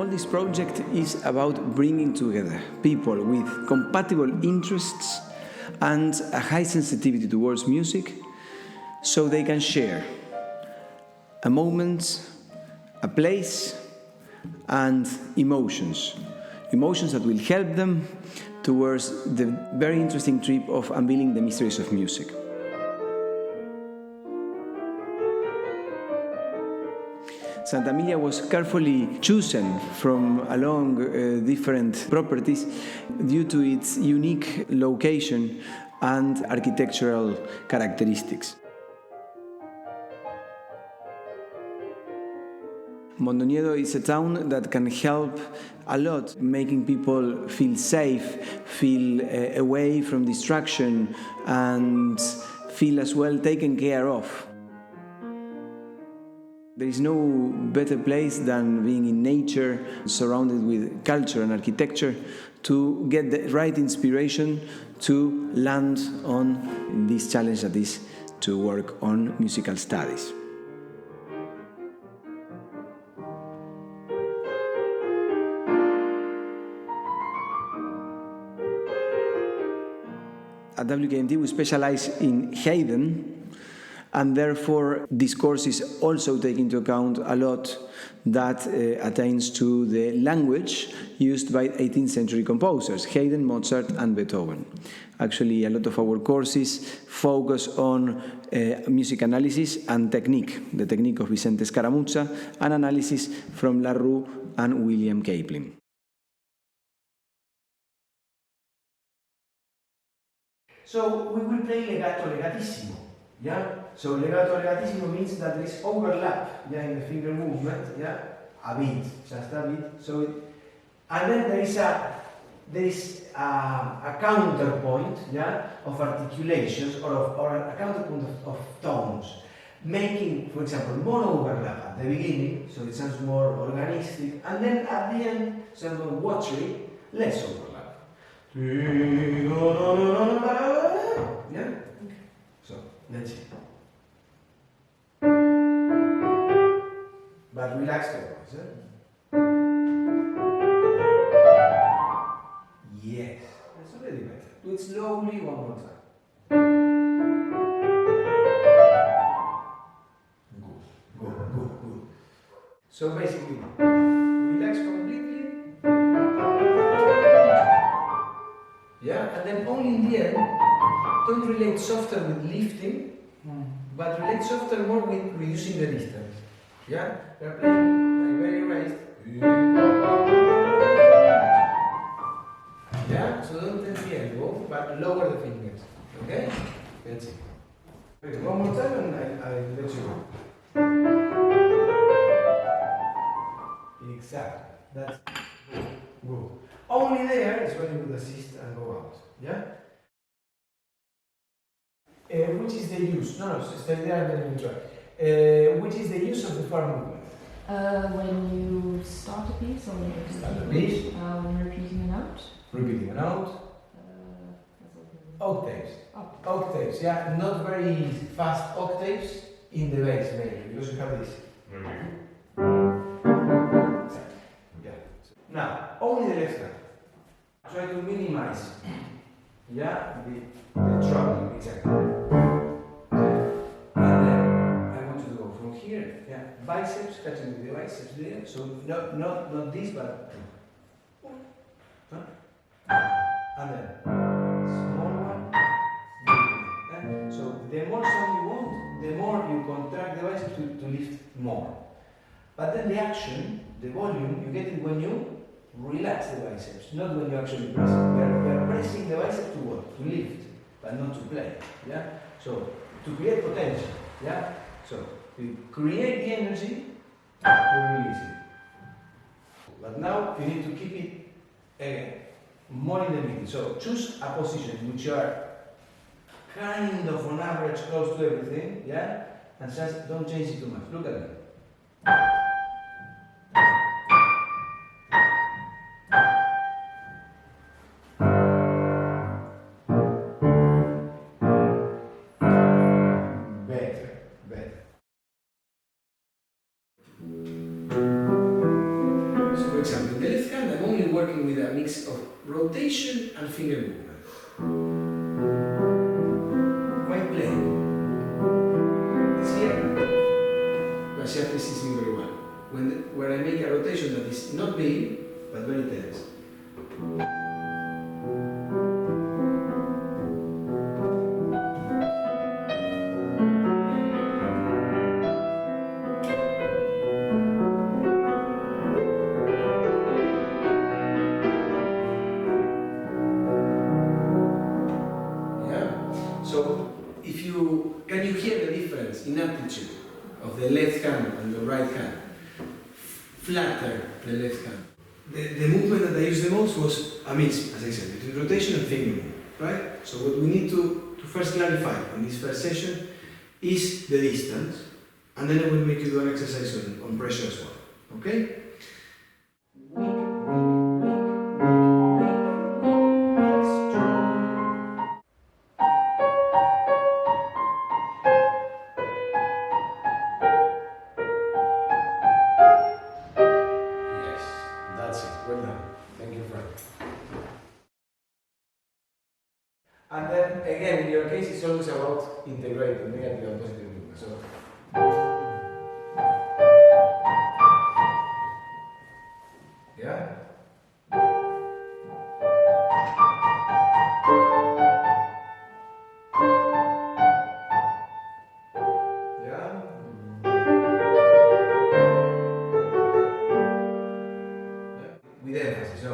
All this project is about bringing together people with compatible interests and a high sensitivity towards music so they can share a moment, a place, and emotions that will help them towards the very interesting trip of unveiling the mysteries of music. Santa Emilia was carefully chosen from along different properties due to its unique location and architectural characteristics. Mondoñedo is a town that can help a lot, making people feel safe, feel away from distraction, and feel as well taken care of. There is no better place than being in nature, surrounded with culture and architecture, to get the right inspiration to land on this challenge that is to work on musical studies. At WKMT we specialize in Haydn, and therefore this course is also taking into account a lot that attains to the language used by 18th century composers, Haydn, Mozart and Beethoven. Actually, a lot of our courses focus on music analysis and technique, the technique of Vicente Scaramuzza, and analysis from LaRue and William Kaplan. So we will play legato legatissimo, yeah? So legato legatissimo means that there is overlap, yeah, in the finger movement, yeah, a bit, just a bit. So, and then there is a counterpoint, yeah, of articulations or a counterpoint of tones, making, for example, more overlap at the beginning, so it sounds more organistic, and then at the end, sounds more watery, less overlap. Yeah? So, let's see. But relax the voice, eh? Yes, that's already better. Do it slowly one more time. Good. So basically, relax completely. Yeah, and then only in the end, don't relate softer with lifting, but relate softer more with reducing the distance. Yeah, we are playing like very raised. Yeah, so don't tense the elbow, but lower the fingers. Okay? That's it. Okay, one more time and I'll let you go. Exactly. That's good. Only there is when you would assist and go out. Yeah? Which is the use? No, stay there and then you try. Which is the use of the FOREARM movement? When you start a piece or when you're repeating a note. Repeating a note. Octaves. Octaves, yeah. Not very fast octaves in the bass mainly, because you have this. Exactly. Yeah. Now, only the left hand. Try to minimize, yeah, the troubling, exactly. And then I want you to go from here, yeah, biceps, catching with the biceps there. So not this, but and then small one, big one. So the more sound you want, the more you contract the biceps to lift more. But then the action, the volume, you get it when you relax the biceps, not when you actually press it. We are pressing the biceps to what? To lift, but not to play. Yeah? So, to create potential. Yeah? So, we create the energy, we release it. But now, you need to keep it more in the middle. So, choose a position in which you are kind of on average close to everything. Yeah? And just don't change it too much. Look at it. For example, working with a mix of rotation and finger movement. While playing, this here, Marcia precedes me very well. When I make a rotation that is not big, but very tense. Can you hear the difference in amplitude of the left hand and the right hand? Flatter the left hand. The movement that I used the most was a mix, as I said, between rotation and finger movement, right? So what we need to first clarify in this first session is the distance, and then I will make you do an exercise on pressure as well, okay? And then again, in your case, it's always about integrating negative and positive movement. So, yeah. Yeah. With emphasis. So.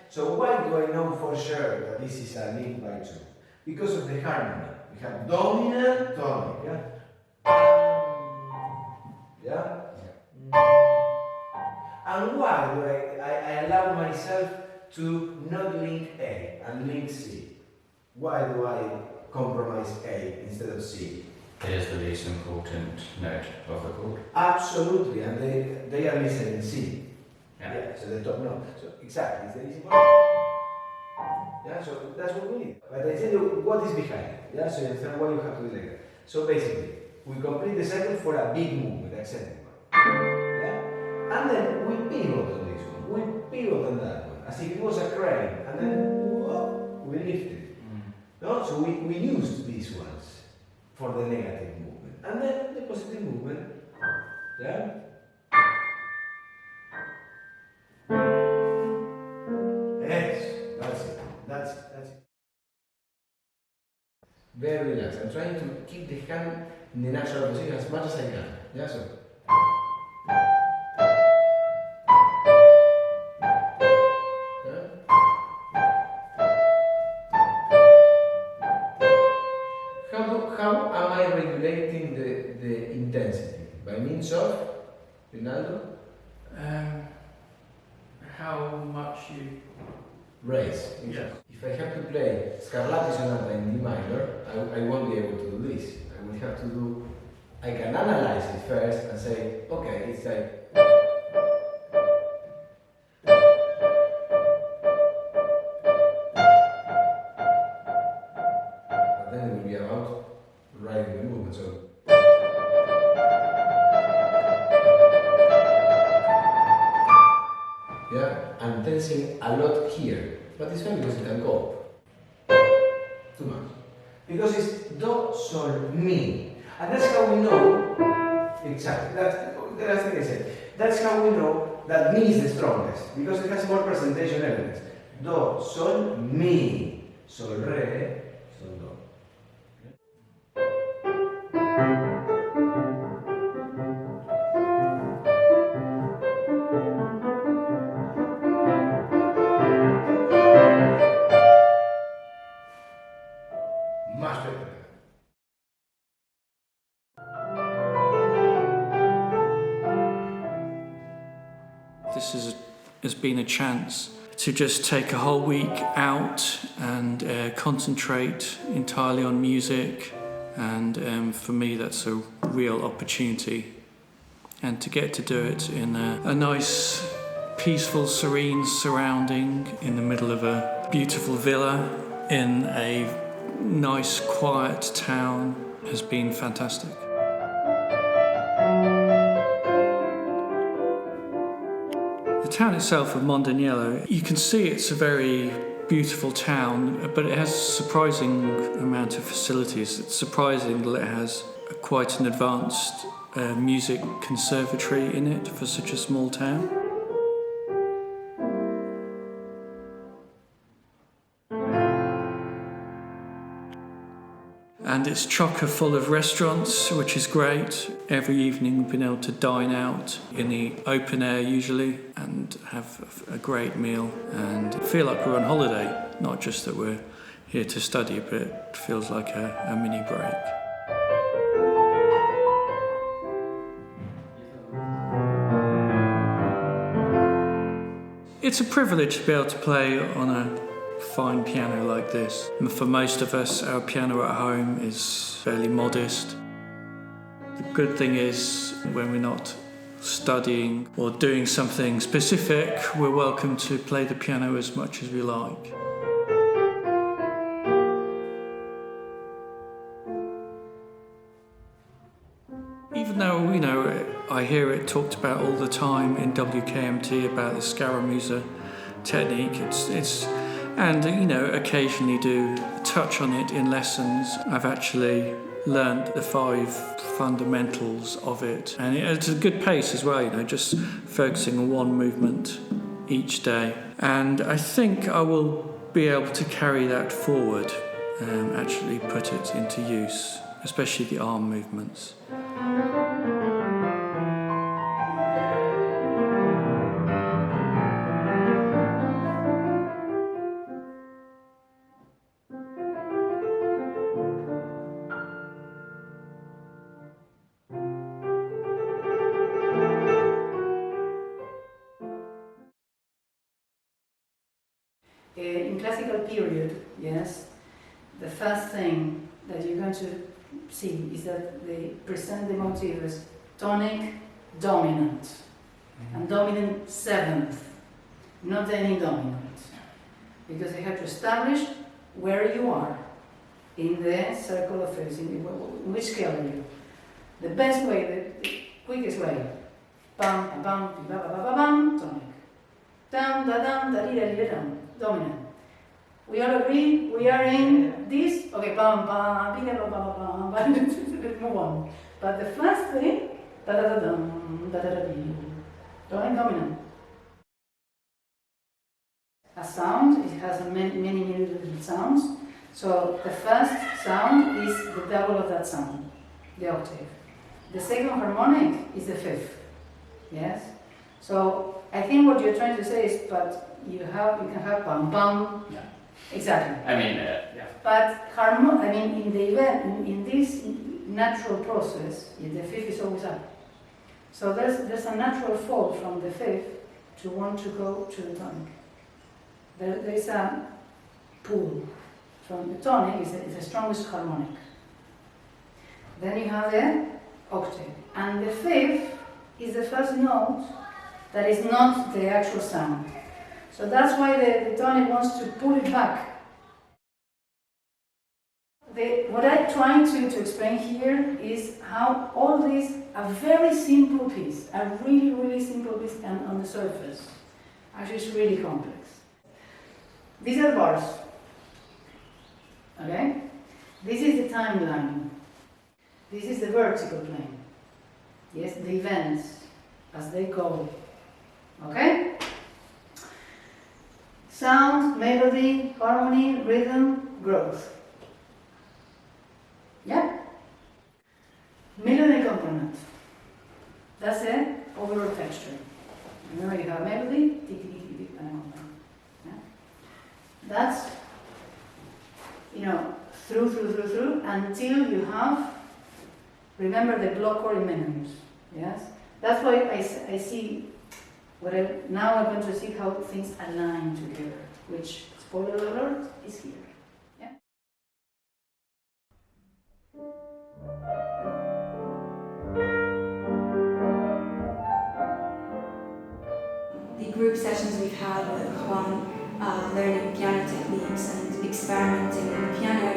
So why do I know for sure that this is a link by two? Because of the harmony. We have dominant, tonic, yeah? Yeah? And why do I allow myself to not link A and link C? Why do I compromise A instead of C? It is the least important note of the chord. Absolutely, and they are listening C. Yeah. So the top note. So exactly, it's the least important. Yeah, so that's what we need. But I tell you what is behind it. Yeah, so you understand why you have to do like that. So basically, we complete the cycle for a big movement, eccentric one. Yeah? And then we pivot on this one. We pivot on that one. As if it was a crane. And then whoa, we lift it. No? So we used these ones for the negative movement. And then the positive movement. Yeah? Yes, that's it. That's it. Very relaxed. I'm trying to keep the hand in the natural position as much as I can. Yeah, so. How am I regulating the intensity? By means of, Ronaldo? How much you raise. Yeah. If I have to play Scarlatti Sonata in D minor, I won't be able to do this. I will have to do, I can analyze it first and say, okay, it's like. But then it will be about writing the movement. So. Yeah, I'm tensing a lot here, but it's fine because it can go too much. Because it's do, sol, mi, and that's how we know. Exactly. That's the last thing I said. That's how we know that mi is the strongest because it has more presentation elements. Do, sol, mi, sol, re, sol, do. This has been a chance to just take a whole week out and concentrate entirely on music, and for me that's a real opportunity, and to get to do it in a nice peaceful serene surrounding in the middle of a beautiful villa in a nice quiet town has been fantastic. town itself of Mondagnello, you can see it's a very beautiful town, but it has a surprising amount of facilities. It's surprising that it has quite an advanced music conservatory in it for such a small town. And it's chocker full of restaurants, which is great. Every evening we've been able to dine out in the open air usually and have a great meal and feel like we're on holiday. Not just that we're here to study, but it feels like a mini break. It's a privilege to be able to play on a fine piano like this. And for most of us, our piano at home is fairly modest. The good thing is, when we're not studying or doing something specific, we're welcome to play the piano as much as we like. Even though, you know, I hear it talked about all the time in WKMT about the Scaramouche technique, and, you know, occasionally do touch on it in lessons. I've actually learnt the 5 fundamentals of it, and it's a good pace as well, you know, just focusing on one movement each day. And I think I will be able to carry that forward and actually put it into use, especially the arm movements. In classical period, yes, the first thing that you're going to see is that they present the motif as tonic dominant and dominant 7th, not any dominant, because they have to establish where you are in the circle of phases, in which scale are you. The best way, the quickest way, bam, bam, bam, bam, bam, bam, bam, tonic, dam, da, dam, da, di, da, di, da, dam. Dominant. We all agree we are in this? Okay, bam, bam, bam, bam, bam, let's move on. But the first thing, da da da dum, da da da dee, dominant. A sound, it has many little sounds. So the first sound is the double of that sound, the octave. The second harmonic is the 5th. Yes? So I think what you're trying to say is, but you can have bam bam. Yeah. Exactly. I mean, yeah. But in the event, in this natural process, the 5th is always up. So there's a natural fall from the 5th to want to go to the tonic. There is a pull from the tonic is the strongest harmonic. Then you have the octave, and the 5th is the first note that is not the actual sound. So that's why the tonic wants to pull it back. What I'm trying to explain here is how all this, a very simple piece, a really, really simple piece, and on the surface, actually is really complex. These are bars. Okay? This is the timeline. This is the vertical plane. Yes, the events as they go. Okay? Sound, melody, harmony, rhythm, growth. Yeah? Melody component. That's the overall texture. Remember, you have melody, tick, tick, tick, tick, and all that. Yeah? That's, through until you have, remember the block chord in memories. Yes? That's why I see. Now I'm going to see how things align together, which, spoiler alert, is here. Yeah? The group sessions we've had with Juan, learning piano techniques and experimenting on the piano,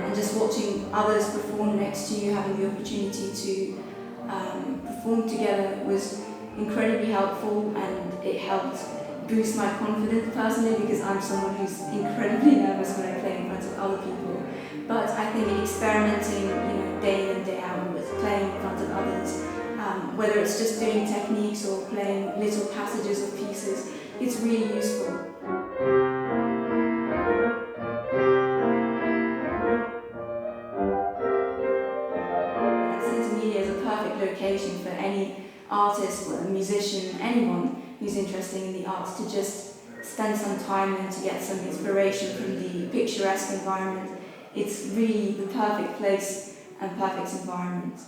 and just watching others perform next to you, having the opportunity to perform together was incredibly helpful, and it helped boost my confidence personally, because I'm someone who's incredibly nervous when I play in front of other people. But I think experimenting, day in and day out with playing in front of others, whether it's just doing techniques or playing little passages of pieces, it's really useful. And St. Emilia is a perfect location for any artist or musician, anyone who's interested in the arts, to just spend some time and to get some inspiration from the picturesque environment. It's really the perfect place and perfect environment.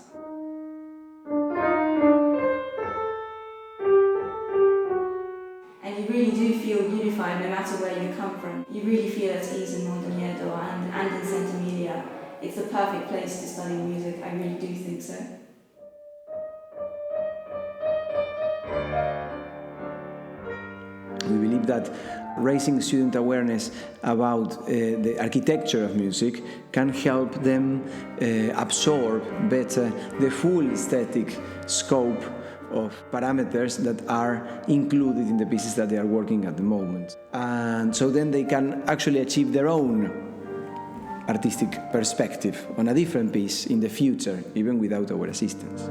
And you really do feel unified no matter where you come from. You really feel at ease in Diminuendos and in St. Emilia. It's the perfect place to study music, I really do think so. We believe that raising student awareness about the architecture of music can help them absorb better the full aesthetic scope of parameters that are included in the pieces that they are working at the moment. And so then they can actually achieve their own artistic perspective on a different piece in the future, even without our assistance.